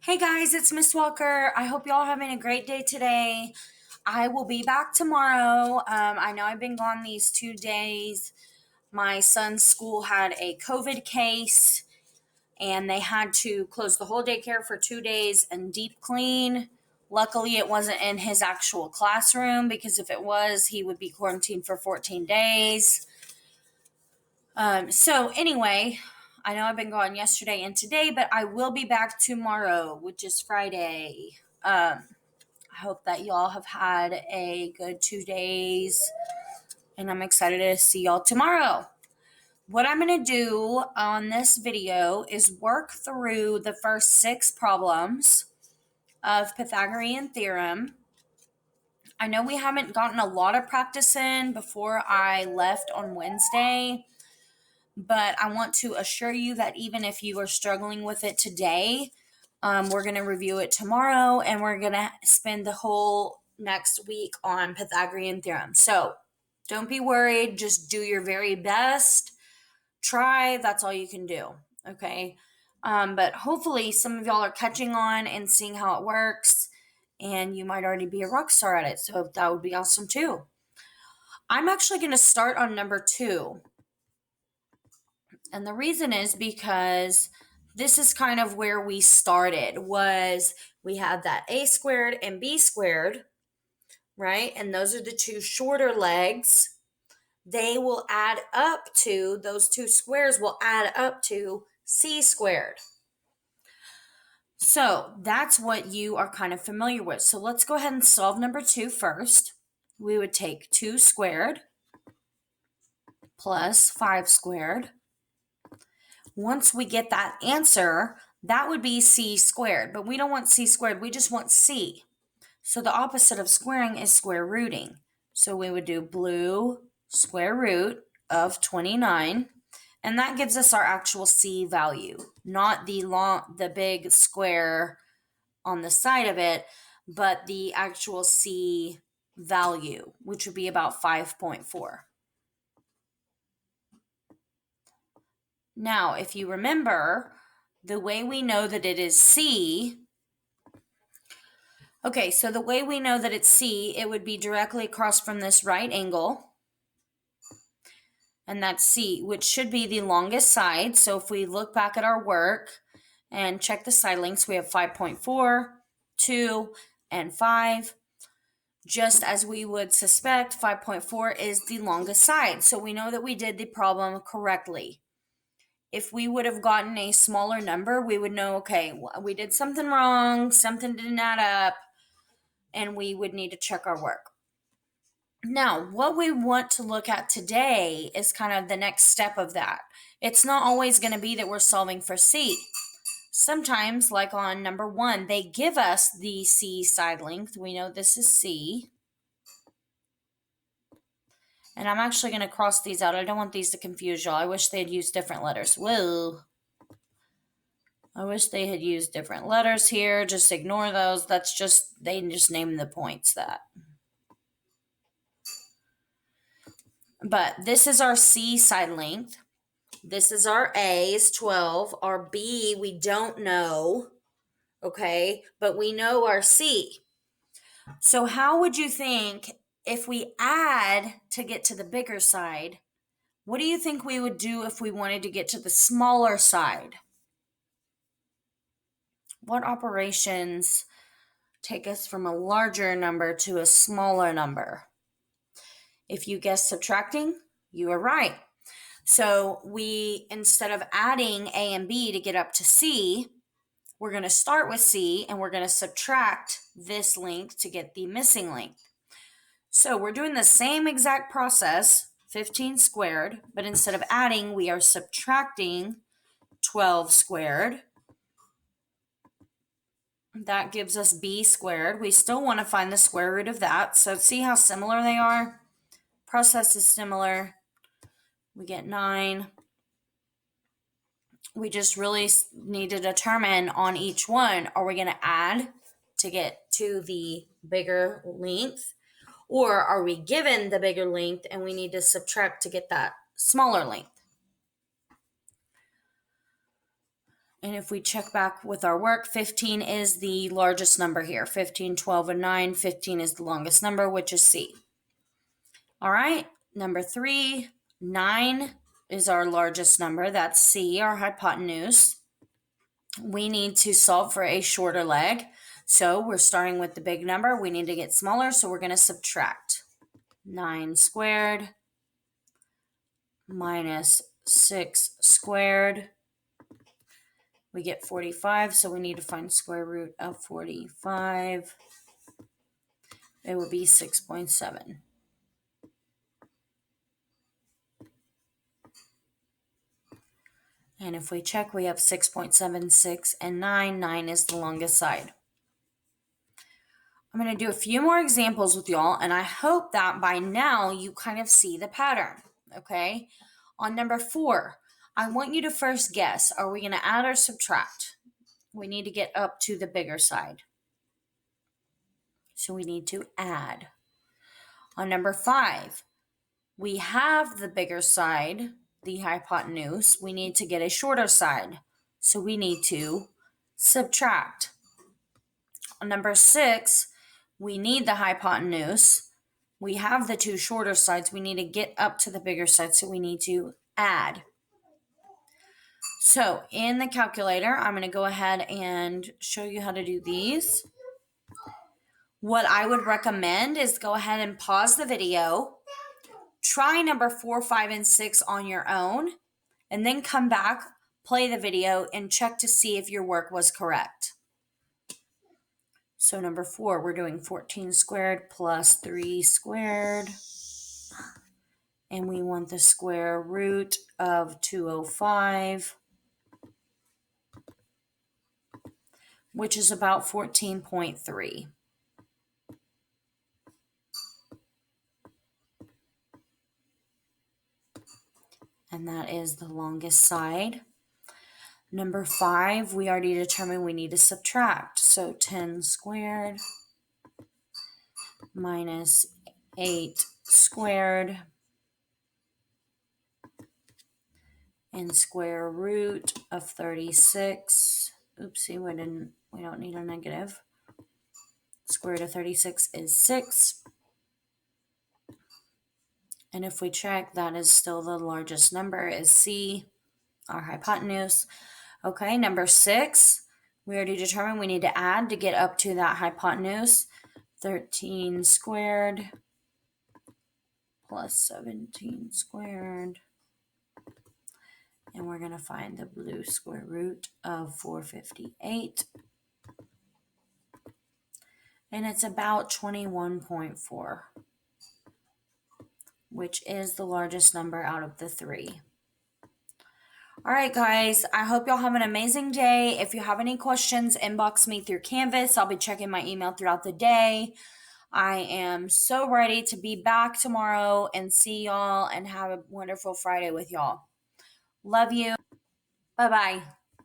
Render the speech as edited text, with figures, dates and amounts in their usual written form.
Hey guys, it's Miss Walker. I hope y'all are having a great day today. I will be back tomorrow. I know I've been gone these 2 days. My son's school had a COVID case and they had to close the whole daycare for 2 days and deep clean. Luckily, it wasn't in his actual classroom because if it was, he would be quarantined for 14 days. Anyway, I know I've been gone yesterday and today, but I will be back tomorrow, which is Friday. I hope that y'all have had a good 2 days, and I'm excited to see y'all tomorrow. What I'm going to do on this video is work through the first 6 problems of Pythagorean theorem. I know we haven't gotten a lot of practice in before I left on Wednesday, but I want to assure you that even if you are struggling with it today, we're going to review it tomorrow, and we're going to spend the whole next week on Pythagorean theorem. So don't be worried. Just do your very best. Try. That's all you can do. Okay. But hopefully some of y'all are catching on and seeing how it works, and you might already be a rock star at it. So that would be awesome too. I'm actually going to start on number 2. And the reason is because this is kind of where we started, was we had that a squared and b squared, right? And those are the 2 shorter legs. They will add up to, those 2 squares will add up to c squared. So that's what you are kind of familiar with. So let's go ahead and solve number 2 first. We would take 2 squared plus 5 squared. Once we get that answer, that would be c squared, but we don't want c squared, we just want c. So the opposite of squaring is square rooting. So we would do blue square root of 29, and that gives us our actual c value, not the big square on the side of it, but the actual c value, which would be about 5.4. Now, if you remember, the way we know that it is C, okay, so the way we know that it's C, it would be directly across from this right angle, and that's C, which should be the longest side. So if we look back at our work and check the side lengths, we have 5.4, 2, and 5. Just as we would suspect, 5.4 is the longest side. So we know that we did the problem correctly. If we would have gotten a smaller number, we would know, okay, we did something wrong, something didn't add up, and we would need to check our work. Now, what we want to look at today is kind of the next step of that. It's not always going to be that we're solving for C. Sometimes, like on number 1, they give us the C side length. We know this is C. And I'm actually going to cross these out. I don't want these to confuse y'all. I wish they had used different letters. Whoa. I wish they had used different letters here. Just ignore those. They just named the points that. But this is our C side length. This is our A is 12. Our B, we don't know. Okay. But we know our C. So how would you think if we add to get to the bigger side? What do you think we would do if we wanted to get to the smaller side? What operations take us from a larger number to a smaller number? If you guessed subtracting, you are right. So we, instead of adding A and B to get up to C, we're going to start with C and we're going to subtract this length to get the missing length. So we're doing the same exact process, 15 squared, but instead of adding, we are subtracting 12 squared. That gives us b squared. We still want to find the square root of that. So see how similar they are? Process is similar. We get 9. We just really need to determine on each one, are we going to add to get to the bigger length? Or are we given the bigger length and we need to subtract to get that smaller length? And if we check back with our work, 15 is the largest number here. 15, 12, and 9. 15 is the longest number, which is C. All right, number 3, 9 is our largest number. That's C, our hypotenuse. We need to solve for a shorter leg. So we're starting with the big number. We need to get smaller, so we're going to subtract. 9 squared minus 6 squared. We get 45, so we need to find square root of 45. It would be 6.7. And if we check, we have 6.76 and 9. 9 is the longest side. I'm going to do a few more examples with y'all, and I hope that by now you kind of see the pattern, okay? On number 4, I want you to first guess, are we going to add or subtract? We need to get up to the bigger side. So we need to add. On number 5, we have the bigger side, the hypotenuse. We need to get a shorter side. So we need to subtract. On number 6, we need the hypotenuse. We have the two shorter sides. We need to get up to the bigger side. So we need to add. So in the calculator, I'm going to go ahead and show you how to do these. What I would recommend is go ahead and pause the video, try number 4, 5, and 6 on your own, and then come back, play the video, and check to see if your work was correct. So number 4, we're doing 14 squared plus 3 squared. And we want the square root of 205, which is about 14.3. And that is the longest side. Number 5, we already determined we need to subtract. So 10 squared minus 8 squared and square root of 36. Oopsie, we don't need a negative. Square root of 36 is 6. And if we check, that is still the largest number, is C, our hypotenuse. Okay, number 6, we already determined we need to add to get up to that hypotenuse. 13 squared plus 17 squared. And we're going to find the blue square root of 458. And it's about 21.4, which is the largest number out of the 3. All right, guys, I hope y'all have an amazing day. If you have any questions, inbox me through Canvas. I'll be checking my email throughout the day. I am so ready to be back tomorrow and see y'all and have a wonderful Friday with y'all. Love you. Bye-bye.